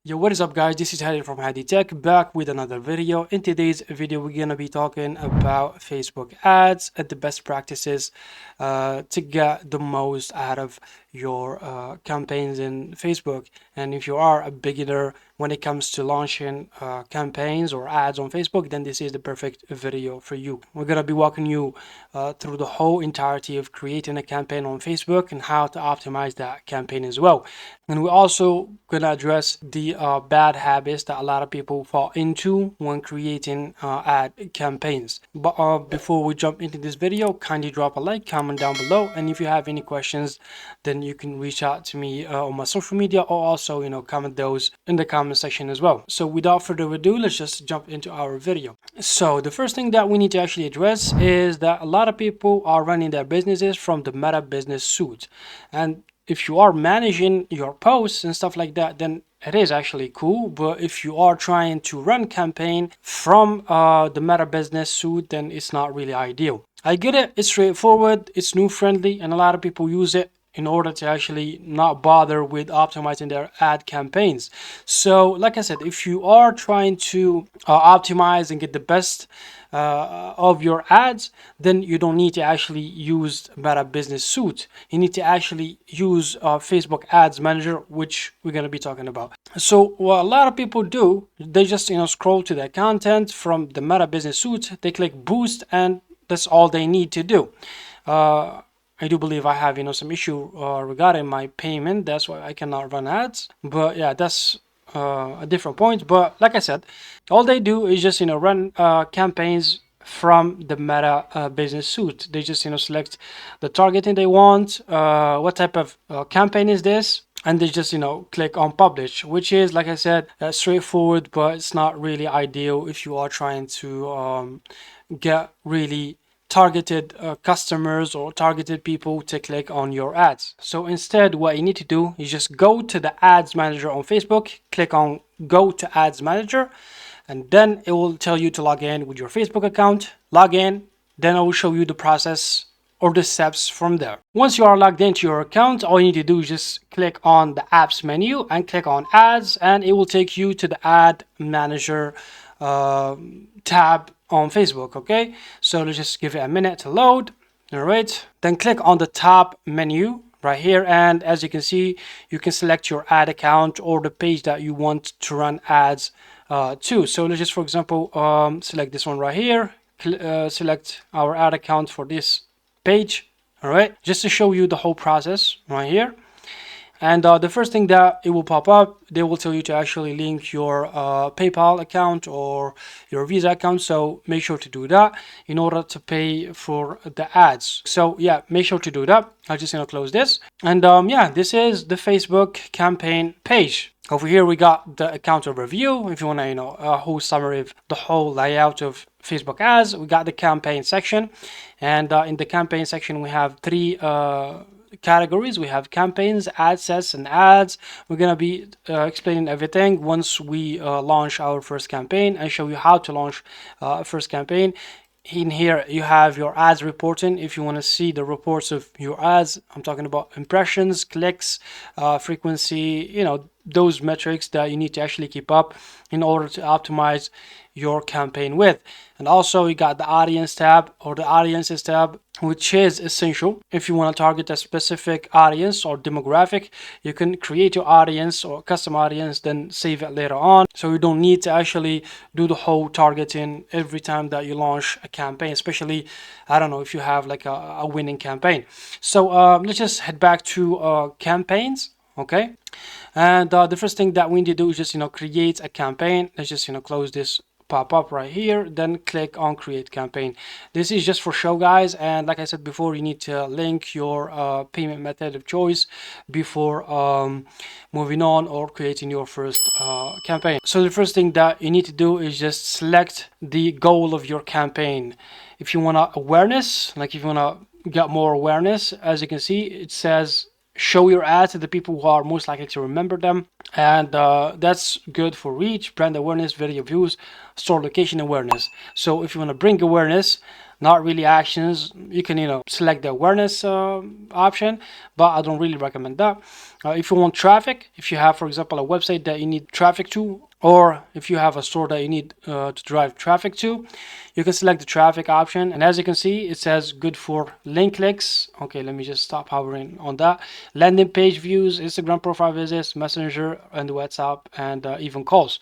Yo, what is up guys? This is Hadi from Hadi Tech back with another video. In today's video, we're gonna be talking about Facebook ads and the best practices to get the most out of your campaigns in Facebook. And if you are a beginner when it comes to launching campaigns or ads on Facebook, then this is the perfect video for you. We're gonna be walking you through the whole entirety of creating a campaign on Facebook and how to optimize that campaign as well. And we're also gonna address the bad habits that a lot of people fall into when creating ad campaigns. But before we jump into this video, kindly drop a like, comment down below, and if you have any questions, then you can reach out to me on my social media, or also comment those in the comment section as well. So without further ado, let's just jump into our video. So the first thing that we need to actually address is that a lot of people are running their businesses from the Meta Business Suite, and if you are managing your posts and stuff like that, then it is actually cool. But if you are trying to run campaign from the Meta Business Suite, then it's not really ideal. I get it, it's straightforward, it's new friendly, and a lot of people use it in order to actually not bother with optimizing their ad campaigns. So like I said, if you are trying to optimize and get the best of your ads, then you don't need to actually use Meta Business Suite. You need to actually use Facebook Ads Manager, which we're going to be talking about. So what a lot of people do, they just scroll to their content from the Meta Business Suite, they click boost, and that's all they need to do. I do believe I have some issue regarding my payment, that's why I cannot run ads, but yeah, that's a different point. But like I said, all they do is just run campaigns from the Meta Business Suite. They just select the targeting they want, what type of campaign is this, and they just click on publish, which is, like I said, straightforward, but it's not really ideal if you are trying to get really targeted customers or targeted people to click on your ads. So instead, what you need to do is just go to the ads manager on Facebook, click on go to ads manager, and then it will tell you to log in with your Facebook account. Log in, then I will show you the process or the steps from there. Once you are logged into your account, all you need to do is just click on the apps menu and click on ads, and it will take you to the ad manager tab on Facebook. Okay, so let's just give it a minute to load. All right, then click on the top menu right here, and as you can see, you can select your ad account or the page that you want to run ads to. So let's just, for example, select this one right here, select our ad account for this page. All right, just to show you the whole process right here. And the first thing that it will pop up, they will tell you to actually link your PayPal account or your Visa account. So make sure to do that in order to pay for the ads. So yeah, make sure to do that. I'll just close this. And yeah, this is the Facebook campaign page. Over here we got the account overview. If you want to a whole summary of the whole layout of Facebook ads, we got the campaign section, and in the campaign section we have three categories. We have campaigns, ad sets, and ads. We're gonna be explaining everything once we launch our first campaign and show you how to launch first campaign. In here you have your ads reporting. If you want to see the reports of your ads, I'm talking about impressions, clicks, frequency, those metrics that you need to actually keep up in order to optimize your campaign with. And also you got the audience tab or the audiences tab, which is essential. If you want to target a specific audience or demographic, you can create your audience or custom audience, then save it later on. So you don't need to actually do the whole targeting every time that you launch a campaign, especially, I don't know, if you have like a winning campaign. So let's just head back to campaigns. Okay, and the first thing that we need to do is just create a campaign. Let's just close this pop-up right here, then click on create campaign. This is just for show, guys, and like I said before, you need to link your payment method of choice before moving on or creating your first campaign. So the first thing that you need to do is just select the goal of your campaign. If you want awareness, like if you want to get more awareness, as you can see, it says show your ads to the people who are most likely to remember them, and that's good for reach, brand awareness, video views, store location awareness. So if you want to bring awareness, not really actions. You can, select the awareness option, but I don't really recommend that. If you want traffic, if you have, for example, a website that you need traffic to, or if you have a store that you need to drive traffic to, you can select the traffic option. And as you can see, it says good for link clicks. Okay, let me just stop hovering on that. Landing page views, Instagram profile visits, Messenger, and WhatsApp, and even calls.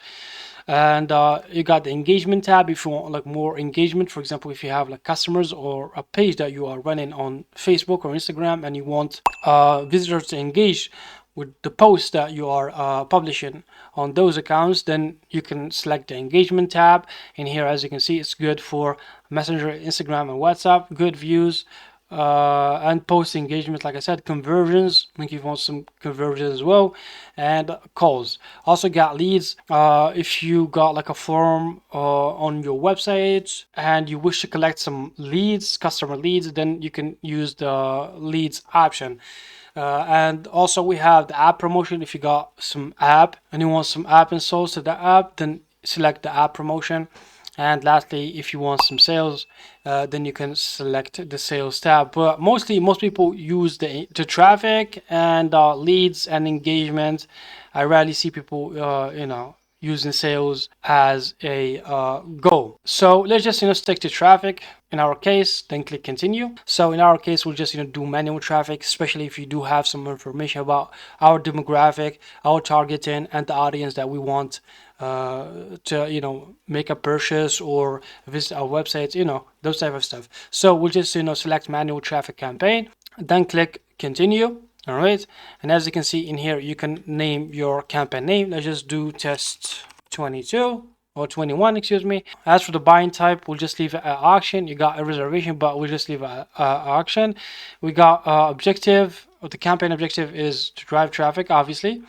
And you got the engagement tab if you want like more engagement. For example, if you have like customers or a page that you are running on Facebook or Instagram and you want visitors to engage with the posts that you are publishing on those accounts, then you can select the engagement tab. And here, as you can see, it's good for Messenger, Instagram, and WhatsApp. Good views, and post engagement, like I said, conversions, like if you want some conversions as well, and calls. Also got leads. If you got like a form on your website and you wish to collect some leads, customer leads, then you can use the leads option. And also we have the app promotion. If you got some app and you want some app installs to the app, then select the app promotion. And lastly, if you want some sales, then you can select the sales tab. But mostly, most people use the traffic and leads and engagement. I rarely see people, using sales as a goal. So let's just stick to traffic in our case, then click continue. So in our case, we'll just do manual traffic, especially if you do have some information about our demographic, our targeting, and the audience that we want to make a purchase or visit our websites, those type of stuff. So we'll just select manual traffic campaign, then click continue. All right, and as you can see in here, you can name your campaign name. Let's just do test 22 or 21, excuse me. As for the buying type, we'll just leave it at auction. You got a reservation, but we'll just leave it at auction. We got objective. The campaign objective is to drive traffic, obviously.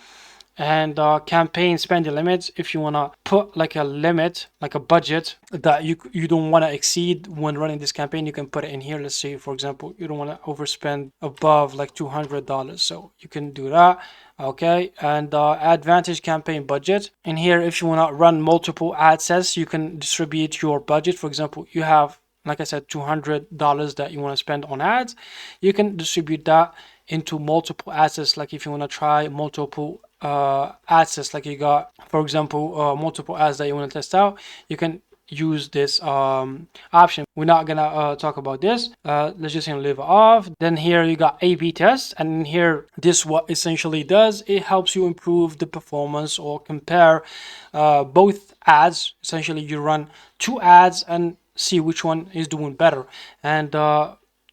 And campaign spending limits, if you want to put like a limit, like a budget that you don't want to exceed when running this campaign, you can put it in here. Let's say, for example, you don't want to overspend above like $200, so you can do that. Okay, and advantage campaign budget in here. If you want to run multiple ad sets, you can distribute your budget. For example, you have, like I said, $200 that you want to spend on ads. You can distribute that into multiple assets. Like if you want to try multiple assets, like you got, for example, multiple ads that you want to test out, you can use this option. We're not gonna talk about this. Let's just leave it off. Then here you got A/B test, and in here this what essentially does, it helps you improve the performance or compare both ads. Essentially, you run two ads and see which one is doing better. And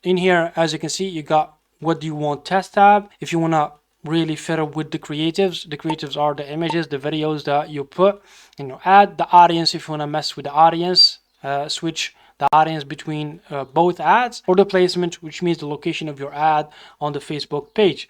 in here, as you can see, you got what do you want test tab. If you want to really fit up with the creatives are the images, the videos that you put in your ad. The audience, if you want to mess with the audience, switch the audience between both ads. Or the placement, which means the location of your ad on the Facebook page.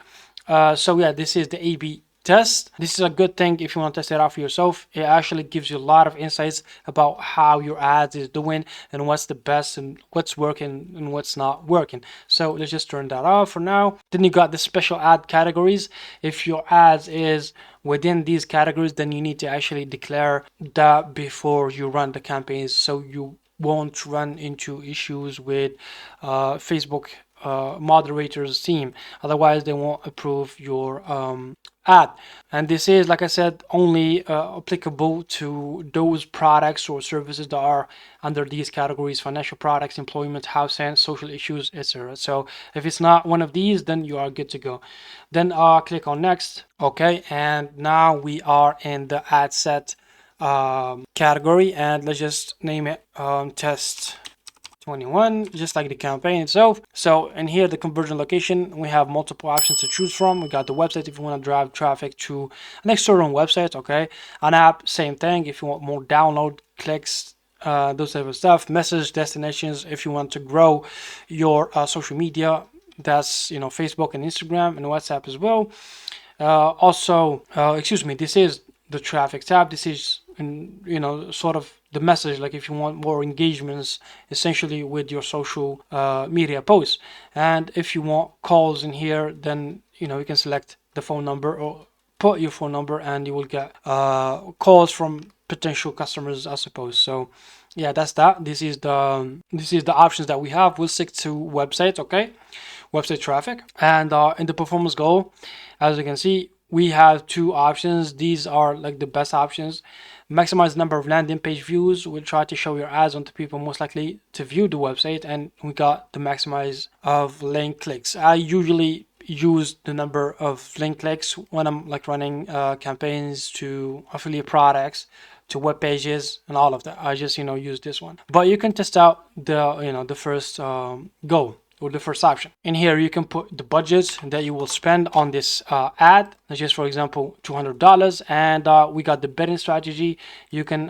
So yeah, this is the A/B test. This is a good thing if you want to test it out for yourself. It actually gives you a lot of insights about how your ads is doing and what's the best and what's working and what's not working. So let's just turn that off for now. Then you got the special ad categories. If your ads is within these categories, then you need to actually declare that before you run the campaigns, so you won't run into issues with Facebook moderators team. Otherwise, they won't approve your ad. And this is, like I said, only applicable to those products or services that are under these categories: financial products, employment, housing, social issues, etc. So if it's not one of these, then you are good to go. Then click on next. Okay, and now we are in the ad set category, and let's just name it test 21, just like the campaign itself. So in here, the conversion location, we have multiple options to choose from. We got the website if you want to drive traffic to an external website. Okay, an app, same thing if you want more download clicks, those type of stuff. Message destinations if you want to grow your social media, that's Facebook and Instagram and WhatsApp as well. Also, excuse me, this is the traffic tab. This is sort of the message, like if you want more engagements essentially with your social media posts. And if you want calls in here, then you can select the phone number or put your phone number and you will get calls from potential customers, I suppose. So Yeah, that's that. This is the options that we have. We'll stick to websites, okay? Website traffic. And in the performance goal, as you can see, we have two options. These are like the best options. Maximize the number of landing page views. We'll try to show your ads onto people most likely to view the website. And we got the maximize of link clicks. I usually use the number of link clicks when I'm like running campaigns to affiliate products, to web pages, and all of that. I just use this one, but you can test out the first goal, or the first option. In here you can put the budget that you will spend on this ad. Let's just, for example, $200. And we got the bidding strategy. You can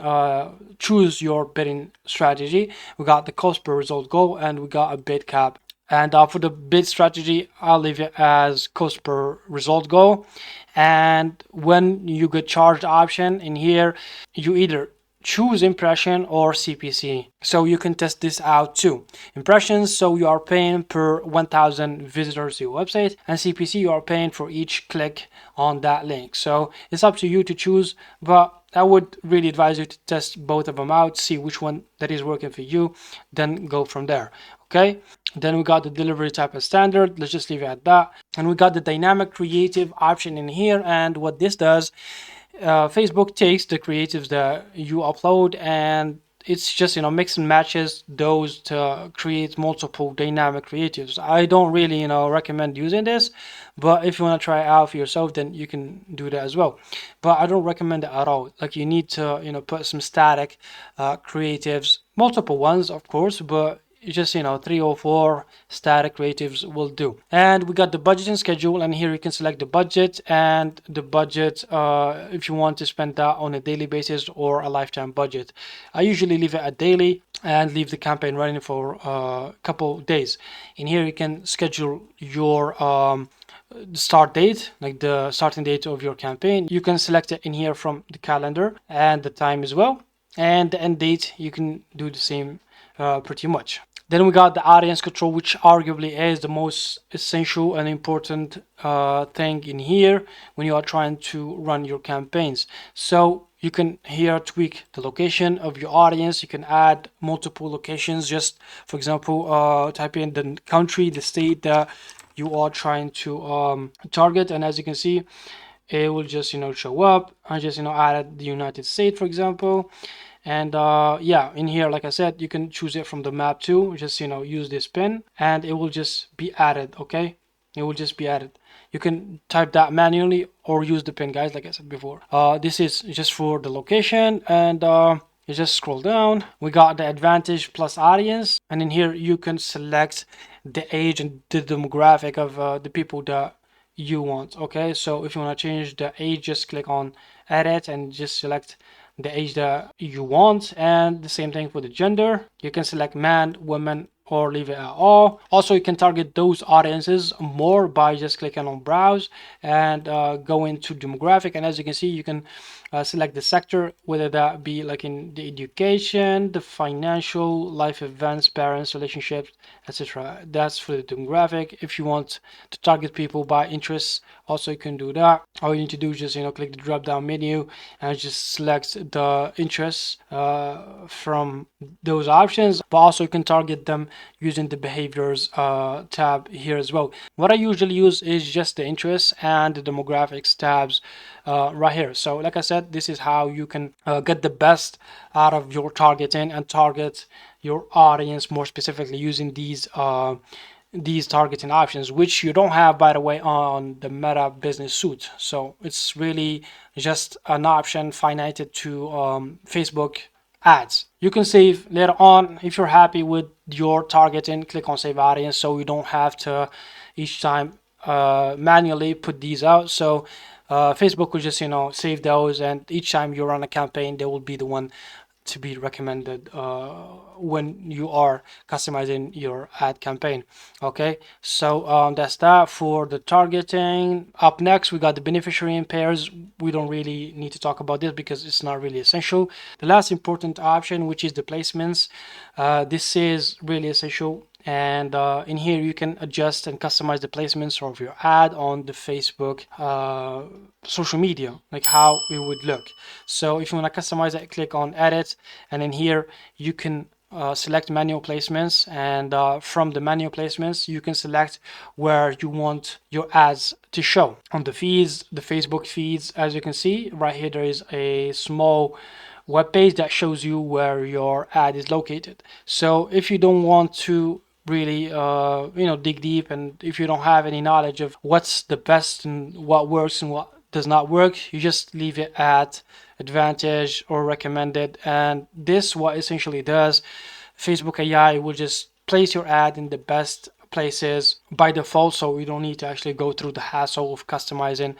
choose your bidding strategy. We got the cost per result goal, and we got a bid cap. And for the bid strategy, I'll leave it as cost per result goal. And when you get charged option in here, you either choose impression or CPC. So you can test this out too. Impressions, so you are paying per 1,000 visitors to your website, and CPC, you are paying for each click on that link. So it's up to you to choose, but I would really advise you to test both of them out, see which one that is working for you, then go from there. Okay, then we got the delivery type as standard. Let's just leave it at that. And we got the dynamic creative option in here. And what this does, Facebook takes the creatives that you upload, and it's just mix and matches those to create multiple dynamic creatives. I don't really recommend using this, but if you want to try it out for yourself, then you can do that as well. But I don't recommend it at all. Like, you need to put some static creatives, multiple ones of course, but just 3 or 4 static creatives will do. And we got the budgeting schedule, and here you can select the budget, and the budget if you want to spend that on a daily basis or a lifetime budget. I usually leave it at daily and leave the campaign running for a couple days. In here you can schedule your start date, like the starting date of your campaign. You can select it in here from the calendar, and the time as well, and the end date you can do the same pretty much. Then we got the audience control, which arguably is the most essential and important thing in here when you are trying to run your campaigns. So you can here tweak the location of your audience. You can add multiple locations. Just, for example, type in the country, the state that you are trying to target, and as you can see, it will just show up. I just added the United States, for example. And yeah, in here, like I said, you can choose it from the map too. Just use this pin, and it will just be added. Okay, it will just be added. You can type that manually or use the pin, guys, like I said before. This is just for the location. And you just scroll down. We got the advantage plus audience, and in here you can select the age and the demographic of the people that you want. Okay, so if you want to change the age, just click on edit and just select the age that you want. And the same thing for the gender. You can select man, woman, or leave it at all. Also, you can target those audiences more by just clicking on browse and go into demographic. And as you can see, you can select the sector, whether that be like in the education, the financial, life events, parents, relationships, etc. That's for the demographic. If you want to target people by interests, also you can do that. All you need to do is just click the drop down menu and just select the interests from those options, but also you can target them using the behaviors tab here as well. What I usually use is just the interests and the demographics tabs right here. So like I said, this is how you can get the best out of your targeting and target your audience more specifically using these targeting options, which you don't have, by the way, on the Meta Business Suite. So it's really just an option finite to Facebook ads. You can save later on if you're happy with your targeting. Click on save audience, so you don't have to each time manually put these out. So Facebook will just save those, and each time you run a campaign, they will be the one to be recommended when you are customizing your ad campaign. Okay, so that's that for the targeting. Up next, we got the beneficiary in pairs. We don't really need to talk about this because it's not really essential. The last important option, which is the placements, this is really essential. And in here you can adjust and customize the placements of your ad on the Facebook social media, like how it would look. So if you want to customize it, click on edit, and in here you can select manual placements, and from the manual placements you can select where you want your ads to show on the feeds, the Facebook feeds. As you can see right here, there is a small web page that shows you where your ad is located. So if you don't want to really dig deep, and if you don't have any knowledge of what's the best and what works and what does not work, you just leave it at advantage or recommended. And this what essentially does, Facebook AI will just place your ad in the best places by default, so you don't need to actually go through the hassle of customizing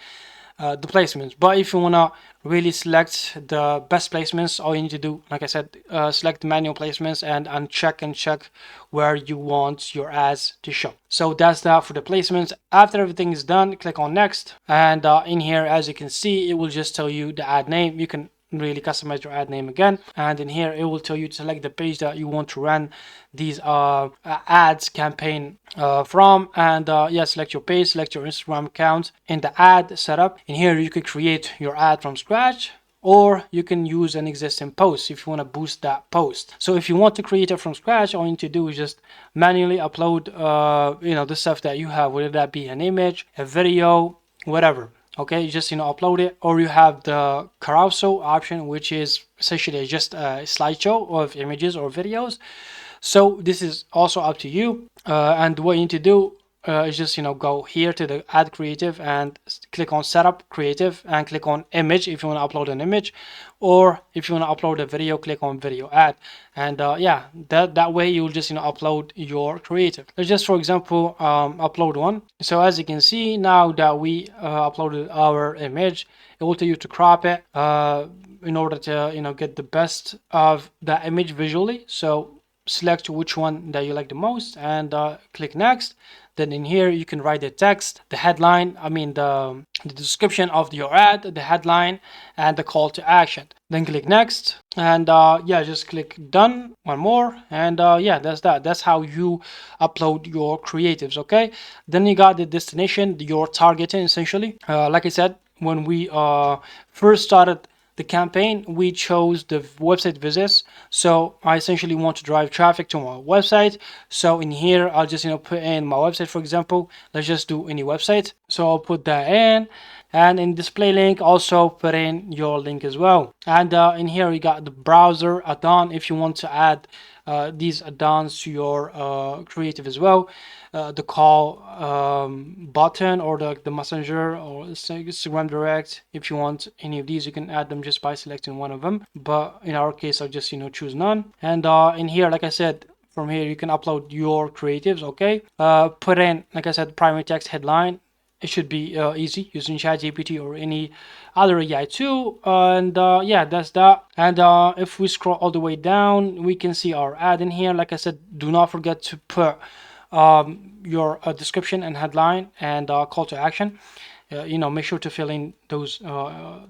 the placements. But if you want to really select the best placements, all you need to do, like I said, select the manual placements and uncheck and check where you want your ads to show. So that's that for the placements. After everything is done, click on next, and in here, as you can see, it will just tell you the ad name. You can really customize your ad name again, and in here it will tell you to select the page that you want to run these ads campaign from, and yeah, select your page, select your Instagram account in the ad setup. In here you could create your ad from scratch, or you can use an existing post if you want to boost that post. So if you want to create it from scratch, all you need to do is just manually upload the stuff that you have, whether that be an image, a video, whatever. Okay, you just upload it. Or you have the carousel option, which is essentially just a slideshow of images or videos. So this is also up to you, and what you need to do is just go here to the add creative and click on setup creative and click on image if you want to upload an image, or if you want to upload a video, click on video add. And yeah, that way you'll just upload your creative. Let's just, for example, upload one. So as you can see, now that we uploaded our image, it will tell you to crop it in order to get the best of that image visually. So select which one that you like the most and click next. Then in here you can write the text, the headline, the description of your ad, the headline, and the call to action. Then click next, and yeah, just click done one more, and yeah, that's how you upload your creatives. Okay, then you got the destination, your targeting essentially. Like I said, when we first started the campaign, we chose the website visits. So I essentially want to drive traffic to my website. So in here, I'll just put in my website, for example. Let's just do any website. So I'll put that in, and in display link, also put in your link as well. And in here, we got the browser add-on if you want to add these add-ons to your creative as well. The call button, or the messenger, or Instagram direct. If you want any of these, you can add them just by selecting one of them, but in our case I'll just choose none. And in here, like I said, from here you can upload your creatives. Okay, put in, like I said, primary text headline. It should be easy using ChatGPT or any other AI tool. And yeah, that's that. And if we scroll all the way down, we can see our ad in here. Like I said, do not forget to put your description and headline and call to action. Make sure to fill in those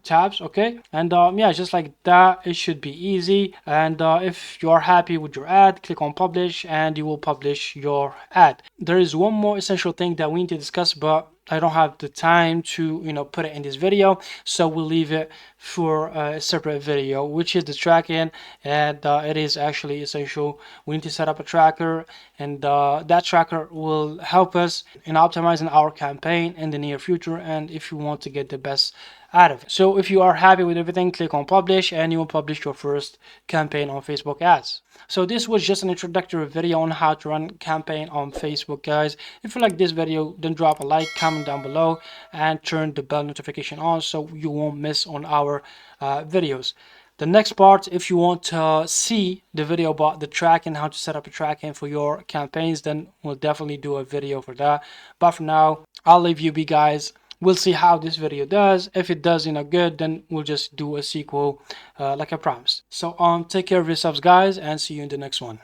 tabs. Okay, and yeah, just like that, it should be easy. And if you are happy with your ad, click on publish, and you will publish your ad. There is one more essential thing that we need to discuss, but I don't have the time to put it in this video, so we'll leave it for a separate video, which is the tracking. And it is actually essential. We need to set up a tracker, and that tracker will help us in optimizing our campaign in the near future, and if you want to get the best out of it. So if you are happy with everything, click on publish, and you will publish your first campaign on Facebook ads. So this was just an introductory video on how to run campaign on Facebook, guys. If you like this video, then drop a like, comment down below, and turn the bell notification on so you won't miss on our videos. The next part, if you want to see the video about the tracking, how to set up a tracking for your campaigns, then we'll definitely do a video for that. But for now, I'll leave you be, guys. We'll see how this video does. If it does good, then we'll just do a sequel like I promised. So take care of yourselves, guys, and see you in the next one.